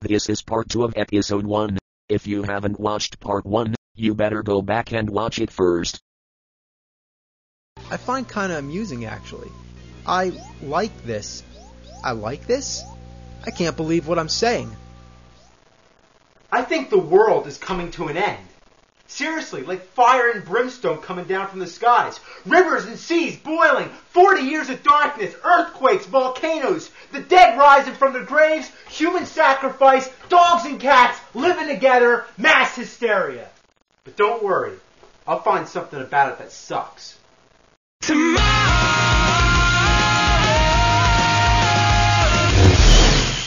This is part 2 of episode 1. If you haven't watched part 1, you better go back and watch it first. I find kinda amusing, actually. I like this. I like this? I can't believe what I'm saying. I think the world is coming to an end. Seriously, like fire and brimstone coming down from the skies. Rivers and seas boiling. 40 years of darkness. Earthquakes, volcanoes. The dead rising from their graves. Human sacrifice. Dogs and cats living together. Mass hysteria. But don't worry. I'll find something about it that sucks.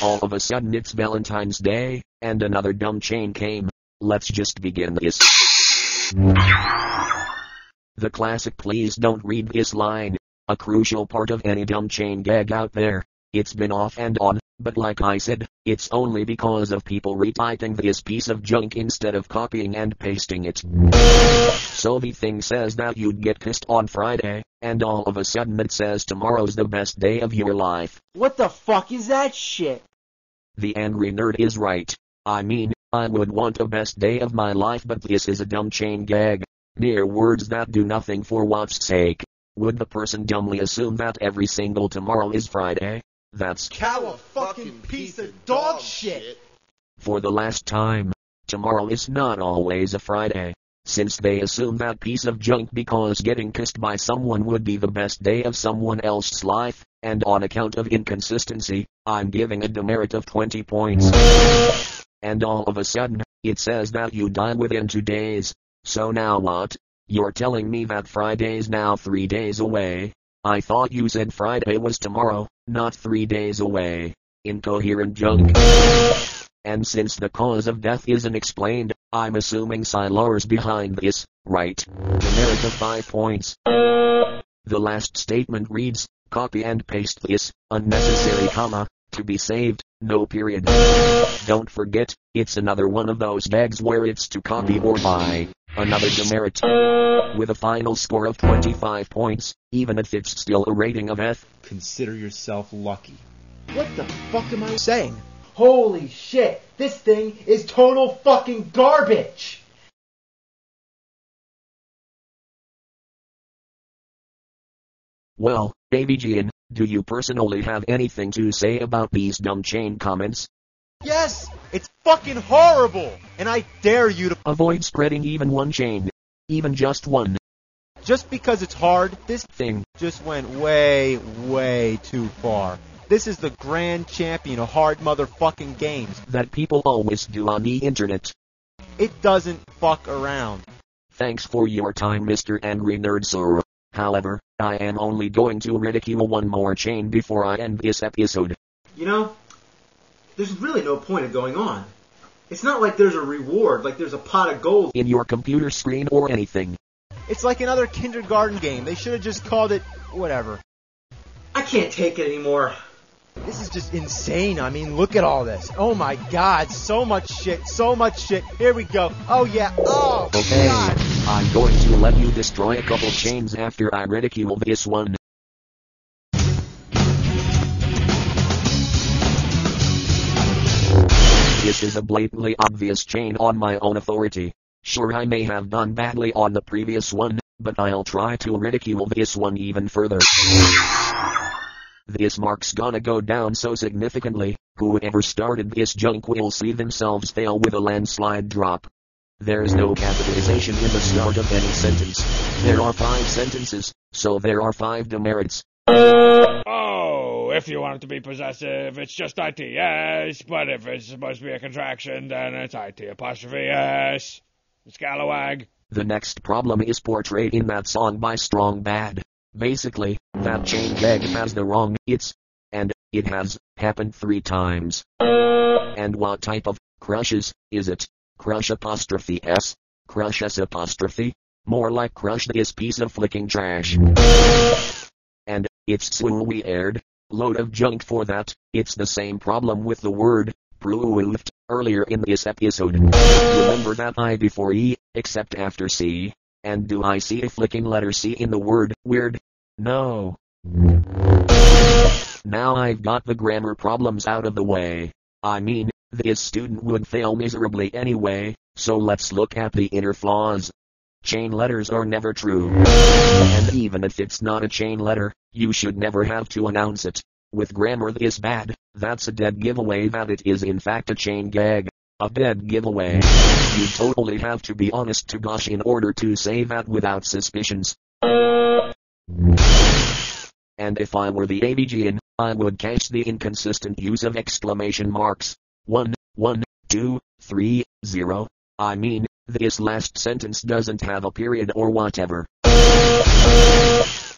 All of a sudden it's Valentine's Day, and another dumb chain came. Let's just begin this. The classic please don't read this line. A crucial part of any dumb chain gag out there. It's been off and on, but like I said, it's only because of people retyping this piece of junk instead of copying and pasting it. So the thing says that you'd get kissed on Friday, and all of a sudden it says tomorrow's the best day of your life. What the fuck is that shit? The angry nerd is right. I mean, I would want a best day of my life, but this is a dumb chain gag. Mere words that do nothing for what's sake. Would the person dumbly assume that every single tomorrow is Friday? That's Cow fucking piece of dog shit. For the last time, tomorrow is not always a Friday. Since they assume that piece of junk because getting kissed by someone would be the best day of someone else's life, and on account of inconsistency, I'm giving a demerit of 20 points. And all of a sudden, it says that you die within 2 days. So now what? You're telling me that Friday's now 3 days away? I thought you said Friday was tomorrow, not 3 days away. Incoherent junk. And since the cause of death isn't explained, I'm assuming Sylar's behind this, right? Demerit of 5 points. The last statement reads, copy and paste this, unnecessary comma, to be saved, no period. Don't forget, it's another one of those gags where it's to copy or buy. Another demerit. With a final score of 25 points, even if it's still a rating of F. Consider yourself lucky. What the fuck am I saying? Holy shit, this thing is total fucking garbage! Well, AVGN, do you personally have anything to say about these dumb chain comments? Yes! It's fucking horrible! And I dare you to avoid spreading even one chain. Even just one. Just because it's hard, this thing just went way, way too far. This is the grand champion of hard motherfucking games that people always do on the internet. It doesn't fuck around. Thanks for your time, Mr. Angry Nerd Sir. However, I am only going to ridicule one more chain before I end this episode. You know, there's really no point of going on. It's not like there's a reward, like there's a pot of gold in your computer screen or anything. It's like another kindergarten game. They should have just called it whatever. I can't take it anymore. This is just insane. I mean, look at all this. Oh my god, so much shit, so much shit. Here we go. Oh yeah, oh okay. God. I'm going to let you destroy a couple chains after I ridicule this one. This is a blatantly obvious chain on my own authority. Sure, I may have done badly on the previous one, but I'll try to ridicule this one even further. This mark's gonna go down so significantly, whoever started this junk will see themselves fail with a landslide drop. There's no capitalization in the start of any sentence. There are 5 sentences, so there are 5 demerits. Oh, if you want it to be possessive, it's just ITS, but if it's supposed to be a contraction, then it's IT''S. Scalawag. The next problem is portrayed in that song by Strong Bad. Basically, that chain gag has the wrong it's, and it has happened 3 times. And what type of crushes is it? Crush apostrophe S? Crush S apostrophe? More like crush this piece of flicking trash. And it's so weird. Load of junk for that. It's the same problem with the word proved earlier in this episode. Remember that I before E, except after C. And do I see a flicking letter C in the word weird? No. Now I've got the grammar problems out of the way. I mean, this student would fail miserably anyway, so let's look at the inner flaws. Chain letters are never true. And even if it's not a chain letter, you should never have to announce it. With grammar this bad, that's a dead giveaway that it is in fact a chain gag. A dead giveaway. You totally have to be honest to gosh in order to say that without suspicions. And if I were the AVGN, I would catch the inconsistent use of exclamation marks. 1, 1, 2, 3, 0. I mean, this last sentence doesn't have a period or whatever.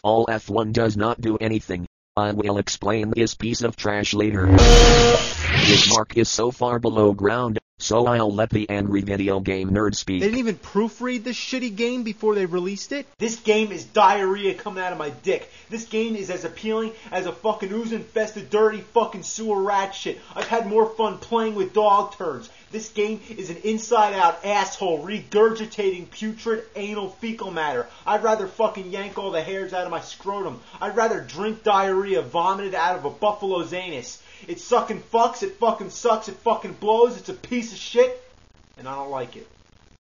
All F1 does not do anything. I will explain this piece of trash later. This mark is so far below ground, so I'll let the angry video game nerd speak. They didn't even proofread this shitty game before they released it? This game is diarrhea coming out of my dick. This game is as appealing as a fucking ooze-infested, dirty fucking sewer rat shit. I've had more fun playing with dog turds. This game is an inside-out asshole regurgitating putrid anal fecal matter. I'd rather fucking yank all the hairs out of my scrotum. I'd rather drink diarrhea vomited out of a buffalo's anus. It sucking fucks, it fucking sucks, it fucking blows, it's a piece of shit, and I don't like it.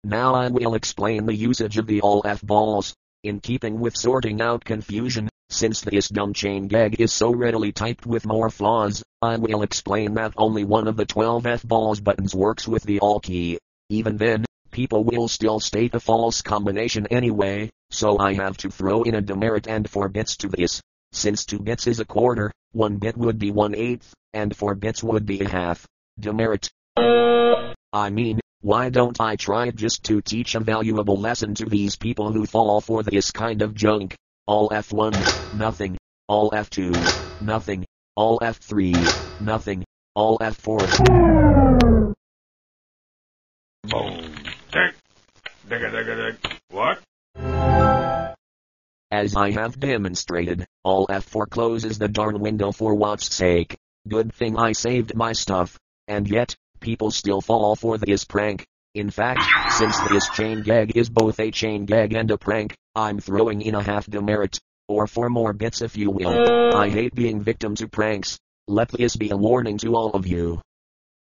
Now I will explain the usage of the all F-balls. In keeping with sorting out confusion, since this dumb chain gag is so readily typed with more flaws, I will explain that only one of the 12 F-balls buttons works with the all key. Even then, people will still state a false combination anyway, so I have to throw in a demerit and 4 bits to this. Since 2 bits is a quarter, 1 bit would be 1/8, and 4 bits would be a half. Demerit. I mean, why don't I try just to teach a valuable lesson to these people who fall for this kind of junk? All F1, nothing. All F2, nothing. All F3, nothing. All F4. Boom. Tick. Digga. What? As I have demonstrated, all F4 closes the darn window for what's sake. Good thing I saved my stuff. And yet, people still fall for this prank. In fact, since this chain gag is both a chain gag and a prank, I'm throwing in a half demerit. Or 4 more bits if you will. I hate being victim to pranks. Let this be a warning to all of you.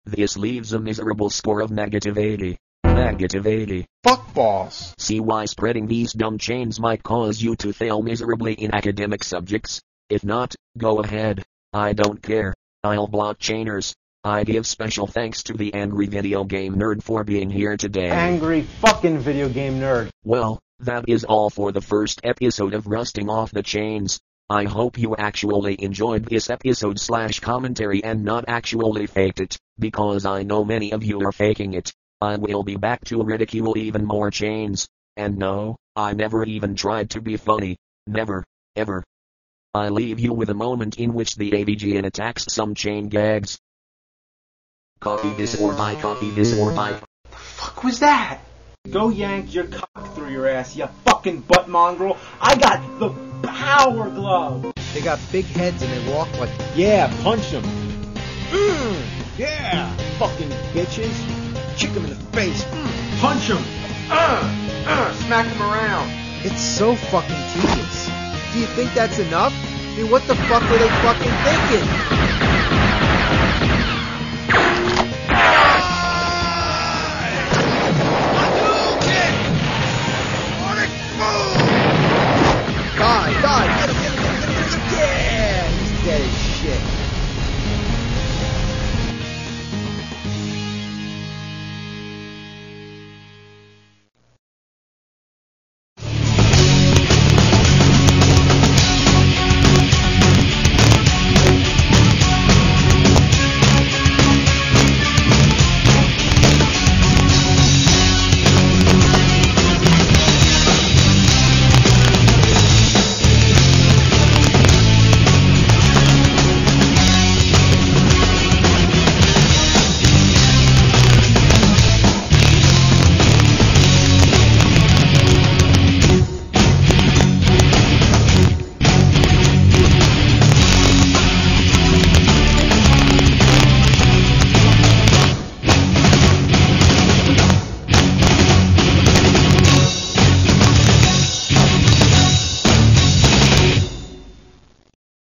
This leaves a miserable score of -80. -80. Fuck balls. See why spreading these dumb chains might cause you to fail miserably in academic subjects? If not, go ahead. I don't care. I'll block chainers. I give special thanks to the angry video game nerd for being here today. Angry fucking video game nerd. Well, that is all for the first episode of Rusting Off the Chains. I hope you actually enjoyed this episode / commentary and not actually faked it, because I know many of you are faking it. I will be back to ridicule even more chains. And no, I never even tried to be funny. Never, ever. I leave you with a moment in which the AVGN attacks some chain gags. Copy this or buy, copy this or buy. The fuck was that? Go yank your cock through your ass, you fucking butt mongrel. I got the power glove. They got big heads and they walk like, Yeah, punch them. Yeah, fucking bitches. Kick them in the face. Punch him. Smack him around. it's so fucking tedious. Do you think that's enough? I mean, what the fuck were they fucking thinking?